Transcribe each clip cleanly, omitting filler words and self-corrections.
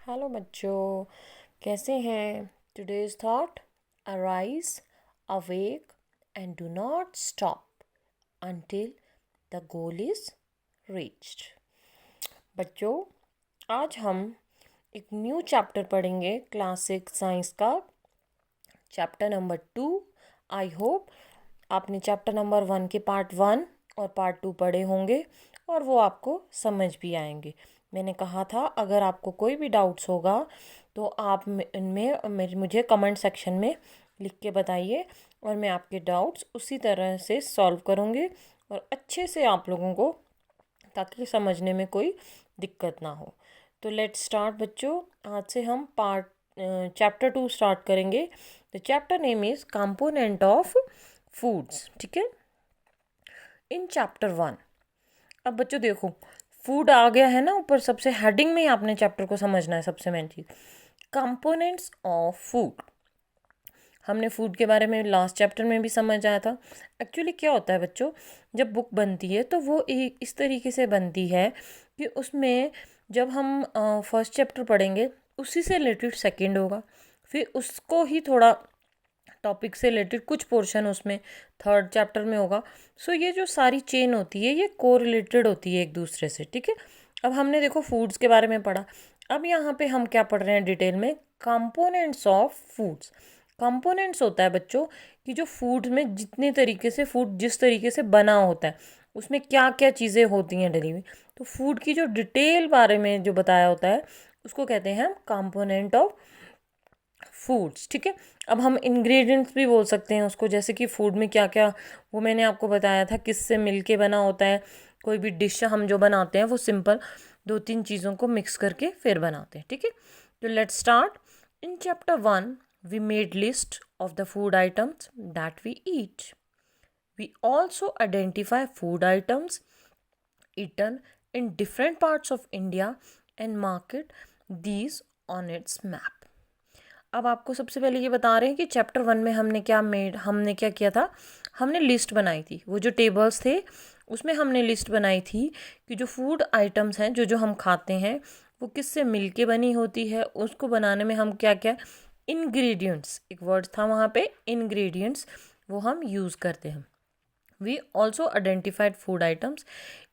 Hello बच्चों, कैसे हैं? Today's thought: arise, awake and do not stop until the goal is reached. बच्चों, आज हम एक न्यू चैप्टर पढ़ेंगे क्लास 6 साइंस का, चैप्टर नंबर 2। आई होप आपने चैप्टर नंबर 1 के पार्ट 1 और पार्ट 2 पढ़े होंगे और वो आपको समझ भी आएंगे। मैंने कहा था अगर आपको कोई भी डाउट्स होगा तो आप इनमें मुझे कमेंट सेक्शन में लिख के बताइए और मैं आपके डाउट्स उसी तरह से सॉल्व करूँगी और अच्छे से आप लोगों को, ताकि समझने में कोई दिक्कत ना हो। तो लेट्स स्टार्ट बच्चों। आज से हम चैप्टर 2 स्टार्ट करेंगे। The chapter name is component of foods. ठीक है, इन चैप्टर 1। अब बच्चों देखो, फूड आ गया है ना ऊपर, सबसे हेडिंग में ही आपने चैप्टर को समझना है। सबसे मेन चीज कंपोनेंट्स ऑफ फूड। हमने फूड के बारे में लास्ट चैप्टर में भी समझ आया था। एक्चुअली क्या होता है बच्चों, जब बुक बनती है तो वो एक इस तरीके से बनती है कि उसमें जब हम फर्स्ट चैप्टर पढ़ेंगे उसी से रिलेटेड सेकंड होगा, फिर उसको ही थोड़ा टॉपिक से रिलेटेड कुछ पोर्शन उसमें थर्ड चैप्टर में होगा। सो ये जो सारी चेन होती है ये कोरिलेटेड होती है एक दूसरे से। ठीक है, अब हमने देखो फूड्स के बारे में पढ़ा। अब यहाँ पे हम क्या पढ़ रहे हैं डिटेल में? Components of foods. कंपोनेंट्स होता है बच्चों कि जो फूड में जितने तरीके से फूड जिस तरीके से बना होता है उसमें क्या क्या चीज़ें होती हैं डली हुई। तो फूड की जो डिटेल बारे में जो बताया होता है उसको कहते हैं हम कंपोनेंट ऑफ फूड्स। ठीक है, अब हम इंग्रेडिएंट्स भी बोल सकते हैं उसको, जैसे कि फूड में क्या क्या, वो मैंने आपको बताया था किससे मिलके बना होता है। कोई भी डिश हम जो बनाते हैं वो सिंपल 2-3 चीज़ों को मिक्स करके फिर बनाते हैं। ठीक है, तो let's start. In chapter 1 we made list of the food items that we eat. We also identify food items eaten in different parts of India and market these on its map. अब आपको सबसे पहले ये बता रहे हैं कि chapter 1 में हमने क्या किया था। हमने लिस्ट बनाई थी, वो जो टेबल्स थे उसमें हमने लिस्ट बनाई थी कि जो फूड आइटम्स हैं जो जो हम खाते हैं वो किससे मिलके बनी होती है। उसको बनाने में हम क्या क्या इंग्रेडिएंट्स, एक वर्ड था वहाँ पे इंग्रेडिएंट्स, वो हम यूज़ करते हैं। We also identified food items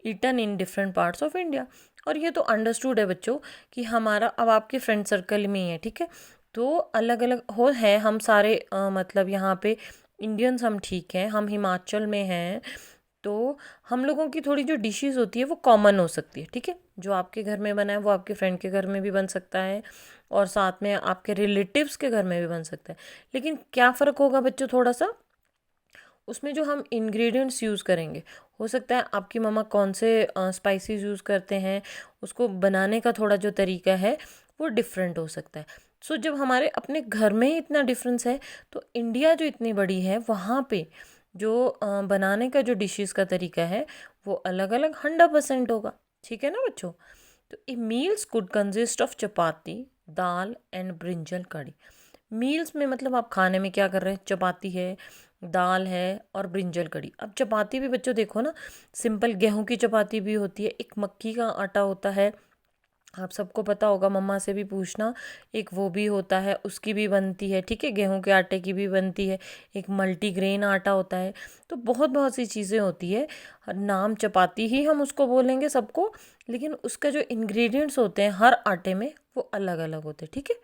eaten in different parts of India. और ये तो अंडरस्टूड है बच्चों कि हमारा अब आपके फ्रेंड सर्कल में ही है। ठीक है, तो अलग अलग हो है हम सारे, मतलब यहाँ पे इंडियंस हम ठीक हैं, हम हिमाचल में हैं, तो हम लोगों की थोड़ी जो डिशेस होती है वो कॉमन हो सकती है। ठीक है, जो आपके घर में बना है वो आपके फ्रेंड के घर में भी बन सकता है और साथ में आपके रिलेटिव्स के घर में भी बन सकता है। लेकिन क्या फ़र्क होगा बच्चों, थोड़ा सा उसमें जो हम इंग्रेडिएंट्स यूज़ करेंगे, हो सकता है आपकी मम्मा कौन से स्पाइसेस यूज़ करते हैं, उसको बनाने का थोड़ा जो तरीका है वो डिफरेंट हो सकता है। सो जब हमारे अपने घर में ही इतना डिफरेंस है तो इंडिया जो इतनी बड़ी है वहाँ पे जो बनाने का जो डिशेस का तरीका है वो अलग अलग 100% होगा। ठीक है ना बच्चों? तो a meals could consist of chapati, dal and brinjal curry. Meals में मतलब आप खाने में क्या कर रहे हैं? चपाती है, दाल है और ब्रिंजल कड़ी। अब चपाती भी बच्चों देखो ना, सिंपल गेहूं की चपाती भी होती है, एक मक्की का आटा होता है, आप सबको पता होगा, मम्मा से भी पूछना। एक वो भी होता है, उसकी भी बनती है। ठीक है, गेहूं के आटे की भी बनती है। एक मल्टीग्रेन आटा होता है। तो बहुत बहुत सी चीज़ें होती है। नाम चपाती ही हम उसको बोलेंगे सबको, लेकिन उसका जो इंग्रेडिएंट्स होते हैं हर आटे में वो अलग अलग होते हैं। ठीक है,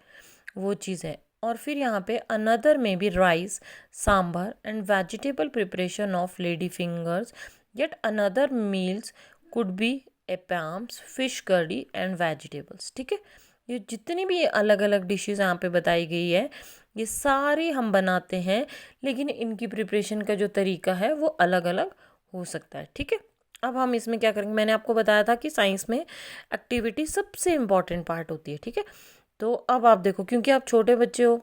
वो चीज़ है। और फिर यहाँ पे अनदर में भी rice, sambar and vegetable preparation of lady fingers. Yet another meals could be appams, fish curry and vegetables. ठीक है, ये जितनी भी अलग अलग डिशेस यहाँ पे बताई गई है ये सारी हम बनाते हैं, लेकिन इनकी प्रिपरेशन का जो तरीका है वो अलग अलग हो सकता है। ठीक है, अब हम इसमें क्या करेंगे, मैंने आपको बताया था कि साइंस में एक्टिविटी सबसे इम्पॉर्टेंट पार्ट होती है। ठीक है, तो अब आप देखो, क्योंकि आप छोटे बच्चे हो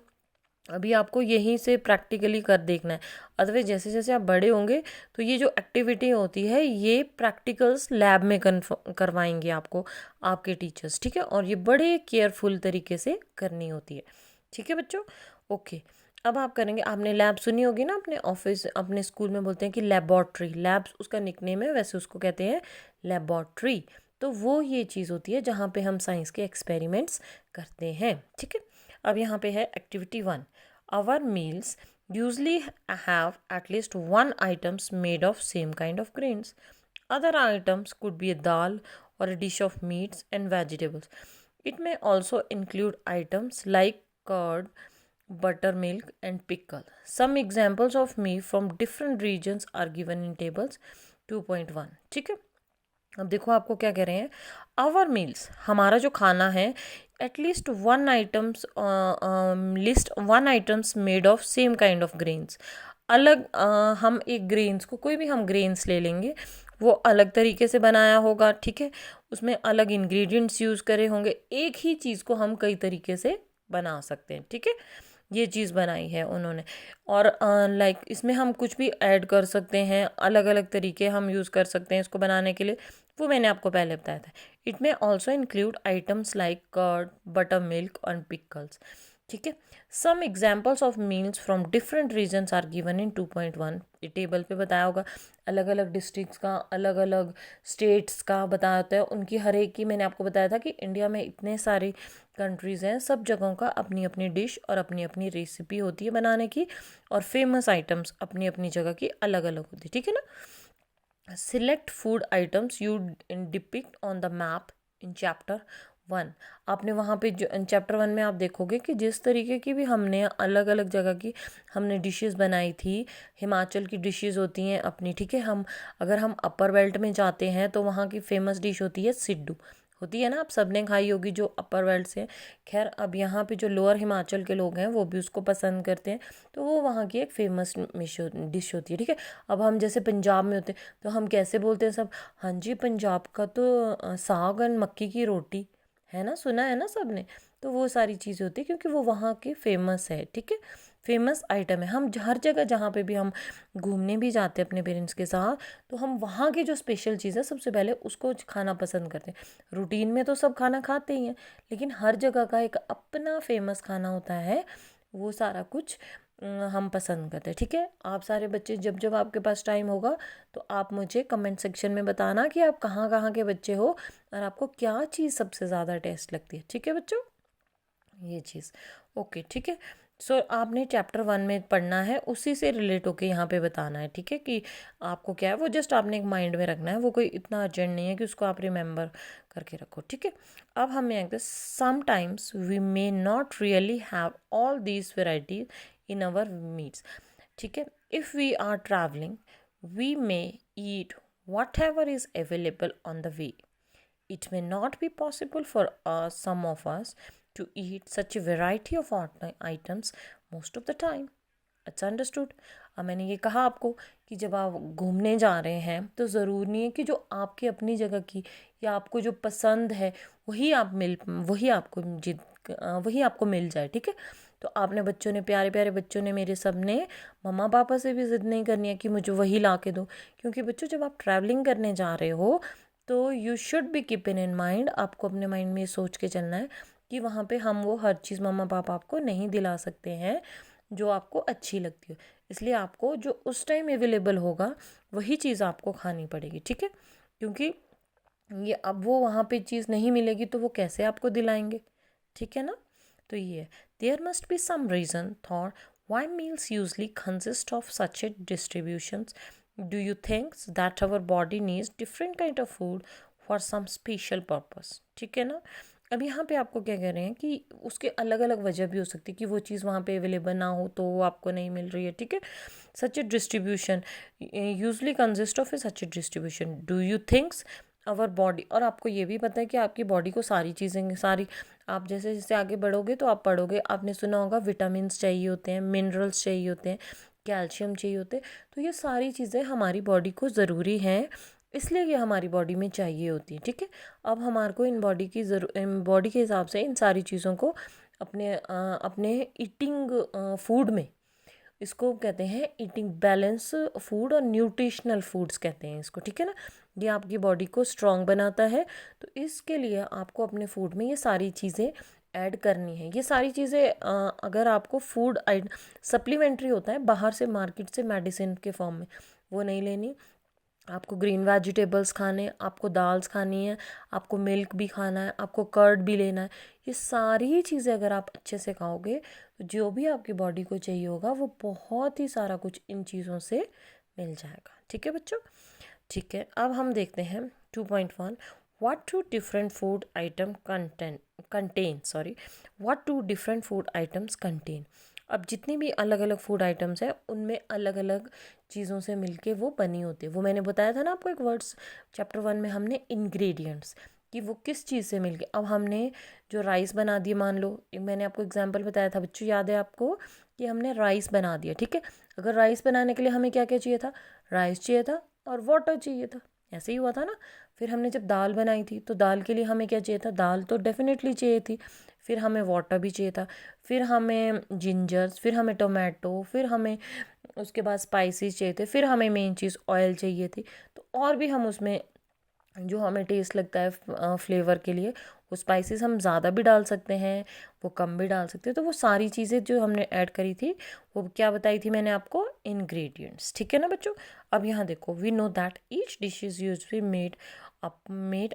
अभी आपको यहीं से प्रैक्टिकली कर देखना है। अदरवाइज जैसे जैसे आप बड़े होंगे तो ये जो एक्टिविटी होती है ये प्रैक्टिकल्स लैब में करवाएंगे आपको आपके टीचर्स। ठीक है, और ये बड़े केयरफुल तरीके से करनी होती है। ठीक है बच्चों, ओके। अब आप करेंगे, आपने लैब सुनी होगी ना अपने ऑफिस, अपने स्कूल में बोलते हैं कि लेबोरेटरी, लैब्स उसका निकनेम है, वैसे उसको कहते हैं लेबोरेटरी। तो वो ये चीज़ होती है जहाँ पे हम साइंस के एक्सपेरिमेंट्स करते हैं। ठीक है, अब यहाँ पे है activity 1। Our meals usually have at least one items made of same kind of grains. Other items could be a dal or a dish of meats and vegetables. It may also include items like curd, buttermilk, and pickle. Some examples of meat from different regions are given in tables 2.1. ठीक है, अब देखो आपको क्या कह रहे हैं। Our meals, हमारा जो खाना है, at least one items list one items made of same kind of grains. अलग हम एक ग्रेन्स को, कोई भी हम ग्रेन्स ले लेंगे, वो अलग तरीके से बनाया होगा। ठीक है, उसमें अलग इंग्रेडिएंट्स यूज़ करे होंगे। एक ही चीज़ को हम कई तरीके से बना सकते हैं। ठीक है, ये चीज़ बनाई है उन्होंने। और लाइक इसमें हम कुछ भी ऐड कर सकते हैं, अलग अलग तरीके हम यूज़ कर सकते हैं इसको बनाने के लिए, वो मैंने आपको पहले बताया था। It may also include items like curd, buttermilk और पिकल्स। ठीक है, some examples of meals from different regions are given in 2.1। ये टेबल पे बताया होगा, अलग अलग डिस्ट्रिक्ट्स का, अलग अलग स्टेट्स का बताया होता है। उनकी हर एक की मैंने आपको बताया था कि इंडिया में इतने सारे कंट्रीज़ हैं, सब जगहों का अपनी अपनी डिश और अपनी अपनी रेसिपी होती है बनाने की, और फेमस आइटम्स अपनी अपनी जगह की अलग अलग होती है। ठीक है ना। Select food items you depict on the map in chapter 1। आपने वहाँ पे जो चैप्टर 1 में आप देखोगे कि जिस तरीके की भी हमने अलग अलग जगह की हमने डिशेस बनाई थी, हिमाचल की डिशेस होती हैं अपनी। ठीक है, हम अगर हम अपर बेल्ट में जाते हैं तो वहाँ की फेमस डिश होती है सिड्डू, होती है ना, आप सबने खाई होगी जो अपर बेल्ट से। खैर, अब यहाँ पे जो लोअर हिमाचल के लोग हैं वो भी उसको पसंद करते हैं, तो वो वहाँ की एक फेमस डिश होती है। ठीक है, अब हम जैसे पंजाब में होते हैं तो हम कैसे बोलते हैं सब, हाँ जी पंजाब का तो साग और मक्की की रोटी है ना, सुना है ना सबने। तो वो सारी चीज़ें होती है क्योंकि वो वहाँ की फेमस है। ठीक है, फेमस आइटम है। हम हर जगह जहाँ पे भी हम घूमने भी जाते हैं अपने पेरेंट्स के साथ, तो हम वहाँ की जो स्पेशल चीज़ है सबसे पहले उसको खाना पसंद करते हैं। रूटीन में तो सब खाना खाते ही हैं, लेकिन हर जगह का एक अपना फेमस खाना होता है, वो सारा कुछ हम पसंद करते हैं। ठीक है, आप सारे बच्चे जब जब आपके पास टाइम होगा तो आप मुझे कमेंट सेक्शन में बताना कि आप कहाँ कहाँ के बच्चे हो और आपको क्या चीज़ सबसे ज़्यादा टेस्ट लगती है। ठीक है बच्चों, ये चीज़ ओके। ठीक है, सो आपने चैप्टर 1 में पढ़ना है, उसी से रिलेट होके यहाँ पे बताना है। ठीक है, कि आपको क्या है वो जस्ट आपने एक माइंड में रखना है, वो कोई इतना अर्जेंट नहीं है कि उसको आप रिमेंबर करके रखो। ठीक है, अब हमें आगे, sometimes we may not really have all these varieties in our meals. ठीक है, if we are travelling we may eat whatever is available on the way. It may not be possible for some of us to eat such a variety of items most of the time. It's understood। अब मैंने ये कहा आपको कि जब आप घूमने जा रहे हैं तो ज़रूरी नहीं है कि जो आपकी अपनी जगह की या आपको जो पसंद है वही आपको मिल जाए। ठीक है, तो आपने बच्चों ने, प्यारे प्यारे बच्चों ने, मेरे सब ने मम्मा पापा से भी ज़िद नहीं करनी है कि मुझे वही ला के दो, क्योंकि बच्चों जब आप ट्रैवलिंग करने जा रहे हो तो you should be keeping in mind, आपको अपने माइंड में सोच के चलना है कि वहाँ पे हम वो हर चीज़ मम्मा पापा आपको नहीं दिला सकते हैं जो आपको अच्छी लगती हो। इसलिए आपको जो उस टाइम अवेलेबल होगा वही चीज़ आपको खानी पड़ेगी। ठीक है, क्योंकि ये अब वो वहाँ पे चीज़ नहीं मिलेगी तो वो कैसे आपको दिलाएंगे। ठीक है ना, तो ये there must be some reason thought why meals usually consist of such a distributions. Do you think that our body needs different kind of food for some special purpose? ठीक है ना, अब यहाँ पे आपको क्या कह रहे हैं कि उसके अलग अलग वजह भी हो सकती है कि वो चीज़ वहाँ पे अवेलेबल ना हो तो वो आपको नहीं मिल रही है। ठीक है, such a distribution usually consist of a such a distribution. Do you thinks our body, और आपको ये भी पता है कि आपकी बॉडी को सारी चीज़ें, सारी आप जैसे जैसे आगे बढ़ोगे तो आप पढ़ोगे, आपने सुना होगा विटामिन्स चाहिए होते हैं, मिनरल्स चाहिए होते हैं, कैल्शियम चाहिए होते हैं, तो ये सारी चीज़ें हमारी बॉडी को ज़रूरी हैं, इसलिए ये हमारी बॉडी में चाहिए होती है। ठीक है, अब हमारे को इन बॉडी के हिसाब से इन सारी चीज़ों को अपने ईटिंग फूड में, इसको कहते हैं ईटिंग बैलेंस फूड और न्यूट्रिशनल फूड्स कहते हैं इसको। ठीक है ना, ये आपकी बॉडी को स्ट्रॉन्ग बनाता है, तो इसके लिए आपको अपने फूड में ये सारी चीज़ें ऐड करनी है। ये सारी चीज़ें अगर आपको फूड सप्लीमेंट्री होता है, बाहर से मार्केट से मेडिसिन के फॉर्म में, वो नहीं लेनी। आपको ग्रीन वेजिटेबल्स खाने, आपको दाल्स खानी है, आपको मिल्क भी खाना है, आपको कर्ड भी लेना है। ये सारी चीज़ें अगर आप अच्छे से खाओगे तो जो भी आपकी बॉडी को चाहिए होगा वो बहुत ही सारा कुछ इन चीज़ों से मिल जाएगा। ठीक है बच्चों? ठीक है, अब हम देखते हैं 2.1। What do different food item contain what do different food items contain. अब जितनी भी अलग अलग फूड आइटम्स हैं उनमें अलग अलग चीज़ों से मिलके वो बनी होती है। वो मैंने बताया था ना आपको एक वर्ड्स चैप्टर 1 में, हमने इंग्रेडिएंट्स कि वो किस चीज़ से मिलके। अब हमने जो राइस बना दिए, मान लो मैंने आपको एग्जांपल बताया था बच्चों, याद है आपको कि हमने राइस बना दिया। ठीक है, अगर राइस बनाने के लिए हमें क्या क्या चाहिए था? राइस चाहिए था और वाटर चाहिए था। ऐसे ही हुआ था ना। फिर हमने जब दाल बनाई थी तो दाल के लिए हमें क्या चाहिए था? दाल तो डेफिनेटली चाहिए थी। फिर हमें वाटर भी चाहिए था, फिर हमें जिंजर्स, फिर हमें टोमेटो, फिर हमें उसके बाद स्पाइसेस चाहिए थे, फिर हमें मेन चीज़ ऑयल चाहिए थी। तो और भी हम उसमें जो हमें टेस्ट लगता है फ्लेवर के लिए, वो स्पाइसेस हम ज़्यादा भी डाल सकते हैं, वो कम भी डाल सकते हैं। तो वो सारी चीज़ें जो हमने ऐड करी थी वो क्या बताई थी मैंने आपको? इंग्रेडिएंट्स। ठीक है ना बच्चों? अब यहाँ देखो, we know that each dish is usually made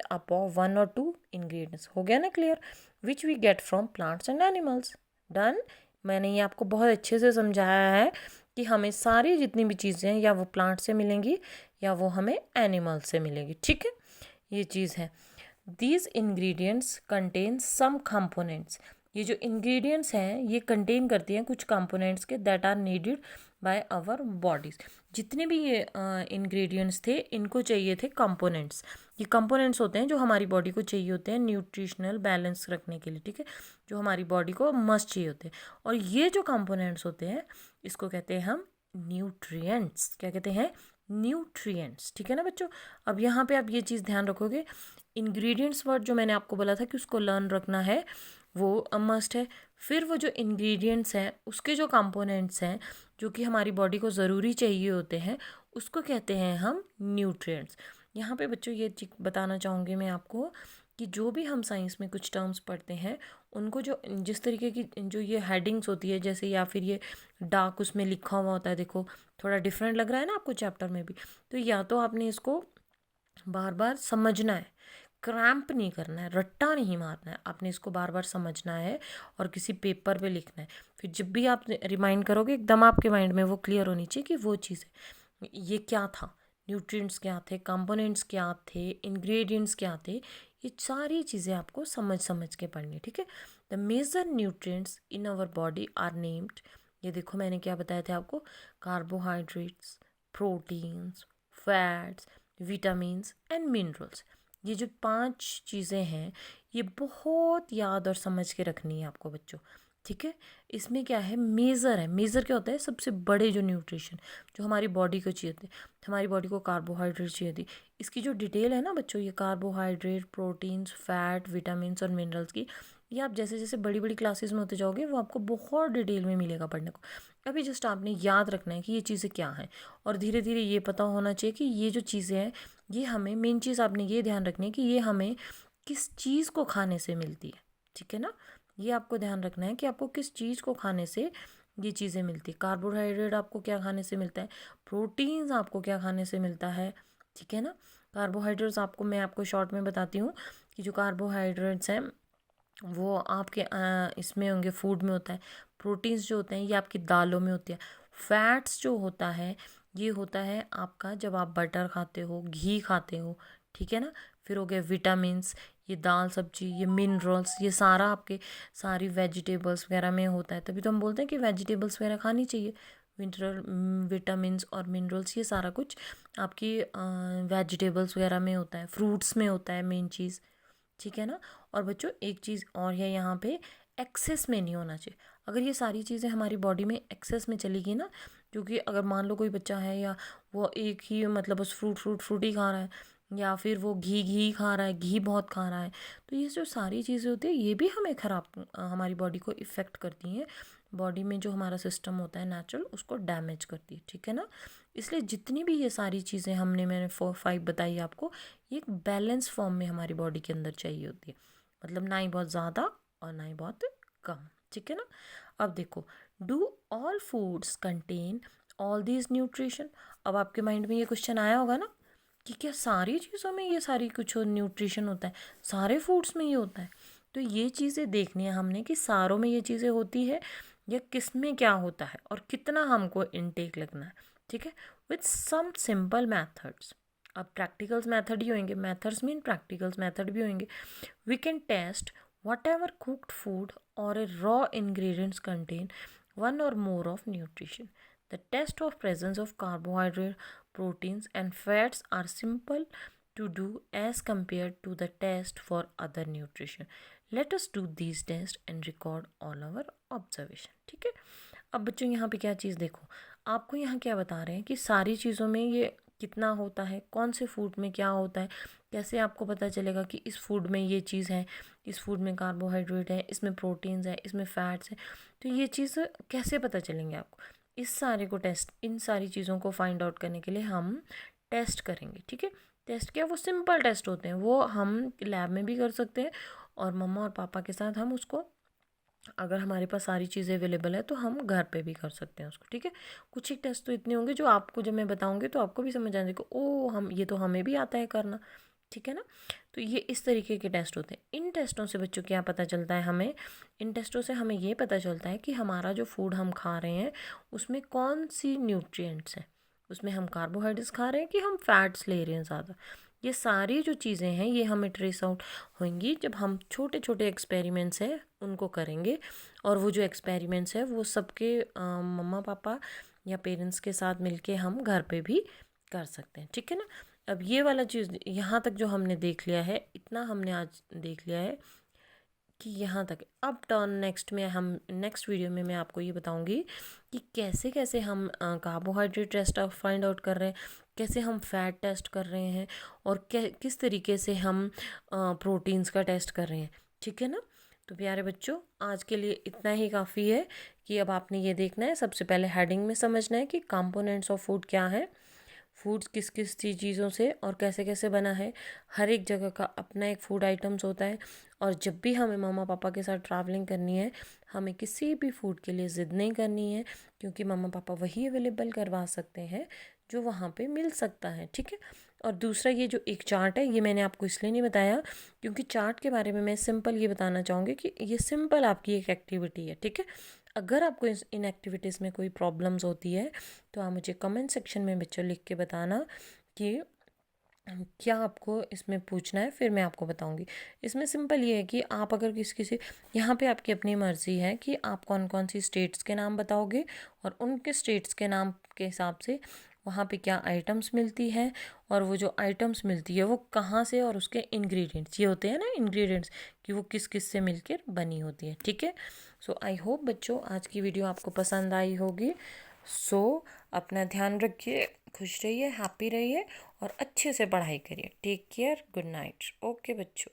up of 1 और 2 इंग्रेडिएंट्स। हो गया ना clear? Which we get from plants and animals. Done. मैंने ये आपको बहुत अच्छे से समझाया है कि हमें सारी जितनी भी चीज़ें हैं या वो प्लांट से मिलेंगी या वो हमें एनिमल से मिलेगी। ठीक है, ये चीज़ है। These ingredients contain some components. ये जो इंग्रेडिएंट्स हैं ये कंटेन करती हैं कुछ कंपोनेंट्स के that are needed by our bodies. जितने भी ये इंग्रेडिएंट्स थे इनको चाहिए थे कंपोनेंट्स। ये कंपोनेंट्स होते हैं जो हमारी बॉडी को चाहिए होते हैं न्यूट्रिशनल बैलेंस रखने के लिए। ठीक है, जो हमारी बॉडी को मस्ट चाहिए होते हैं। और ये जो कंपोनेंट्स होते हैं इसको कहते हैं हम न्यूट्रिएंट्स। क्या कहते हैं? न्यूट्रिएंट्स। ठीक है ना बच्चों? अब यहाँ पे आप ये चीज़ ध्यान रखोगे, इंग्रेडिएंट्स वर्ड जो मैंने आपको बोला था कि उसको लर्न रखना है वो मस्ट है। फिर वो जो इंग्रेडिएंट्स हैं उसके जो कंपोनेंट्स हैं जो कि हमारी बॉडी को ज़रूरी चाहिए होते हैं उसको कहते हैं हम न्यूट्रिएंट्स। यहाँ पे बच्चों ये चीज बताना चाहूँगी मैं आपको कि जो भी हम साइंस में कुछ टर्म्स पढ़ते हैं उनको जो जिस तरीके की जो ये हेडिंग्स होती है जैसे, या फिर ये डार्क उसमें लिखा हुआ होता है, देखो थोड़ा डिफरेंट लग रहा है ना आपको चैप्टर में भी। तो या तो आपने इसको बार बार समझना है, क्रैम्प नहीं करना है, रट्टा नहीं मारना है, आपने इसको बार बार समझना है और किसी पेपर पे लिखना है। फिर जब भी आप रिमाइंड करोगे एकदम आपके माइंड में वो क्लियर होनी चाहिए कि वो चीज़ है, ये क्या था, न्यूट्रिएंट्स क्या थे, कंपोनेंट्स क्या थे, इंग्रेडिएंट्स क्या थे। ये सारी चीज़ें आपको समझ समझ के पढ़नी है। ठीक है, the major nutrients in our body are named. ये देखो मैंने क्या बताया था आपको? Carbohydrates, proteins, fats, vitamins and minerals. ये जो 5 चीज़ें हैं ये बहुत याद और समझ के रखनी है आपको बच्चों। ठीक है, इसमें क्या है? मेज़र है। मेज़र क्या होता है? सबसे बड़े जो न्यूट्रिशन जो हमारी बॉडी को चाहिए थे। हमारी बॉडी को कार्बोहाइड्रेट चाहिए थी। इसकी जो डिटेल है ना बच्चों, ये कार्बोहाइड्रेट, प्रोटीन्स, फैट, विटामिन्स और मिनरल्स की, ये आप जैसे जैसे बड़ी बड़ी क्लासेस में होते जाओगे वो आपको बहुत डिटेल में मिलेगा पढ़ने को। अभी जस्ट आपने याद रखना है कि ये चीज़ें क्या हैं, और धीरे धीरे ये पता होना चाहिए कि ये जो चीज़ें हैं ये हमें, मेन चीज़ आपने ये ध्यान रखनी है कि ये हमें किस चीज़ को खाने से मिलती है। ठीक है ना? ये आपको ध्यान रखना है कि आपको किस चीज़ को खाने से ये चीज़ें मिलती है। कार्बोहाइड्रेट आपको क्या खाने से मिलता है, प्रोटीन्स आपको क्या खाने से मिलता है। ठीक है ना? कार्बोहाइड्रेट्स आपको मैं आपको शॉर्ट में बताती हूँ कि जो कार्बोहाइड्रेट्स हैं वो आपके इसमें होंगे, फूड में होता है। प्रोटीन्स जो होते हैं ये आपकी दालों में होती है। फैट्स जो होता है ये होता है आपका जब आप बटर खाते हो, घी खाते हो। ठीक है ना? फिर हो गए विटामिन्स, ये दाल सब्जी, ये मिनरल्स, ये सारा आपके सारी वेजिटेबल्स वगैरह में होता है। तभी तो हम बोलते हैं कि वेजिटेबल्स वगैरह खानी चाहिए। विटामिन्स और मिनरल्स ये सारा कुछ आपकी वेजिटेबल्स वगैरह में होता है, फ्रूट्स में होता है मेन चीज़। ठीक है ना? और बच्चों एक चीज़ और है यहाँ पे, एक्सेस में नहीं होना चाहिए। अगर ये सारी चीज़ें हमारी बॉडी में एक्सेस में चलेगी ना, क्योंकि अगर मान लो कोई बच्चा है या वो एक ही मतलब बस फ्रूट ही खा रहा है, या फिर वो घी खा रहा है, घी बहुत खा रहा है, तो ये जो सारी चीज़ें होती है ये भी हमें ख़राब हमारी बॉडी को इफ़ेक्ट करती हैं। बॉडी में जो हमारा सिस्टम होता है नेचुरल उसको डैमेज करती है। ठीक है ना? इसलिए जितनी भी ये सारी चीज़ें मैंने 4-5 बताई आपको, ये एक बैलेंस फॉर्म में हमारी बॉडी के अंदर चाहिए होती है। मतलब ना ही बहुत ज़्यादा और ना ही बहुत कम। ठीक है ना? अब देखो, do all foods contain all these nutrition. अब आपके माइंड में ये क्वेश्चन आया होगा ना कि क्या सारी चीज़ों में ये सारी कुछ न्यूट्रिशन होता है, सारे फूड्स में ये होता है। तो ये चीज़ें देखनी है हमने कि सारों में ये चीज़ें होती है या किस में क्या होता है और कितना हमको इनटेक लगना है। ठीक है, विथ सम सिंपल मैथड्स। अब प्रैक्टिकल्स मेथड ही होंगे, मेथड्स मीन प्रैक्टिकल्स मेथड भी होंगे। We can test whatever cooked food और a raw ingredients contain one or more of nutrition. The test of presence of carbohydrate, proteins and fats are simple to do as compared to the test for other nutrition. Let us do these tests and record all our observation. ठीक है, अब बच्चों यहाँ पे क्या चीज़ देखो, आपको यहाँ क्या बता रहे हैं कि सारी चीज़ों में ये कितना होता है, कौन से फूड में क्या होता है, कैसे आपको पता चलेगा कि इस फूड में ये चीज़ है, इस फूड में कार्बोहाइड्रेट है, इसमें प्रोटीन्स है, इसमें फैट्स है। तो ये चीज़ कैसे पता चलेंगे आपको, इस सारे को टेस्ट, इन सारी चीज़ों को फाइंड आउट करने के लिए हम टेस्ट करेंगे। ठीक है, टेस्ट क्या, वो सिंपल टेस्ट होते हैं, वो हम लैब में भी कर सकते हैं और मम्मा और पापा के साथ हम उसको, अगर हमारे पास सारी चीज़ें अवेलेबल है तो हम घर पे भी कर सकते हैं उसको। ठीक है, कुछ एक टेस्ट तो इतने होंगे जो आपको जब मैं बताऊंगी तो आपको भी समझ आ जाएगा, ओ हम ये तो हमें भी आता है करना। ठीक है ना, तो ये इस तरीके के टेस्ट होते हैं। इन टेस्टों से बच्चों क्या पता चलता है हमें, इन टेस्टों से हमें ये पता चलता है कि हमारा जो फूड हम खा रहे हैं उसमें कौन सी न्यूट्रिएंट्स हैं, उसमें हम कार्बोहाइड्रेट्स खा रहे हैं कि हम फैट्स ले रहे हैं ज़्यादा। ये सारी जो चीज़ें हैं ये हमें ट्रेस आउट होंगी जब हम छोटे छोटे एक्सपेरिमेंट्स हैं उनको करेंगे। और वो जो एक्सपेरिमेंट्स है वो सबके मम्मा पापा या पेरेंट्स के साथ मिलके हम घर पे भी कर सकते हैं। ठीक है ना, अब ये वाला चीज़ यहाँ तक जो हमने देख लिया है, इतना हमने आज देख लिया है कि यहाँ तक। अब टर्न नेक्स्ट में हम, नेक्स्ट वीडियो में मैं आपको ये बताऊंगी कि कैसे कैसे हम कार्बोहाइड्रेट टेस्ट फाइंड आउट कर रहे हैं, कैसे हम फैट टेस्ट कर रहे हैं और किस तरीके से हम प्रोटीन्स का टेस्ट कर रहे हैं। ठीक है ना, तो प्यारे बच्चों आज के लिए इतना ही काफ़ी है कि अब आपने ये देखना है, सबसे पहले हेडिंग में समझना है कि कंपोनेंट्स ऑफ फूड क्या है, फूड्स किस किस चीज़ों से और कैसे कैसे बना है। हर एक जगह का अपना एक फूड आइटम्स होता है और जब भी हमें मम्मा पापा के साथ ट्रैवलिंग करनी है हमें किसी भी फूड के लिए ज़िद नहीं करनी है, क्योंकि मम्मा पापा वही अवेलेबल करवा सकते हैं जो वहाँ पे मिल सकता है। ठीक है, और दूसरा ये जो एक चार्ट है ये मैंने आपको इसलिए नहीं बताया क्योंकि चार्ट के बारे में मैं सिंपल ये बताना चाहूँगी कि ये सिंपल आपकी एक एक्टिविटी है। ठीक है, अगर आपको इन एक्टिविटीज़ में कोई प्रॉब्लम्स होती है तो आप मुझे कमेंट सेक्शन में बच्चों लिख के बताना कि क्या आपको इसमें पूछना है, फिर मैं आपको बताऊंगी। इसमें सिंपल ये है कि आप अगर किसी यहाँ पे आपकी अपनी मर्ज़ी है कि आप कौन कौन सी स्टेट्स के नाम बताओगे और उनके स्टेट्स के नाम के हिसाब से वहाँ पे क्या आइटम्स मिलती है और वो जो आइटम्स मिलती है वो कहाँ से, और उसके इंग्रेडिएंट्स ये होते हैं ना इंग्रेडिएंट्स, कि वो किस किस से मिलकर बनी होती है। ठीक है, सो आई होप बच्चों आज की वीडियो आपको पसंद आई होगी। सो अपना ध्यान रखिए, खुश रहिए, हैप्पी रहिए और अच्छे से पढ़ाई करिए। Take care, good night. Okay बच्चों।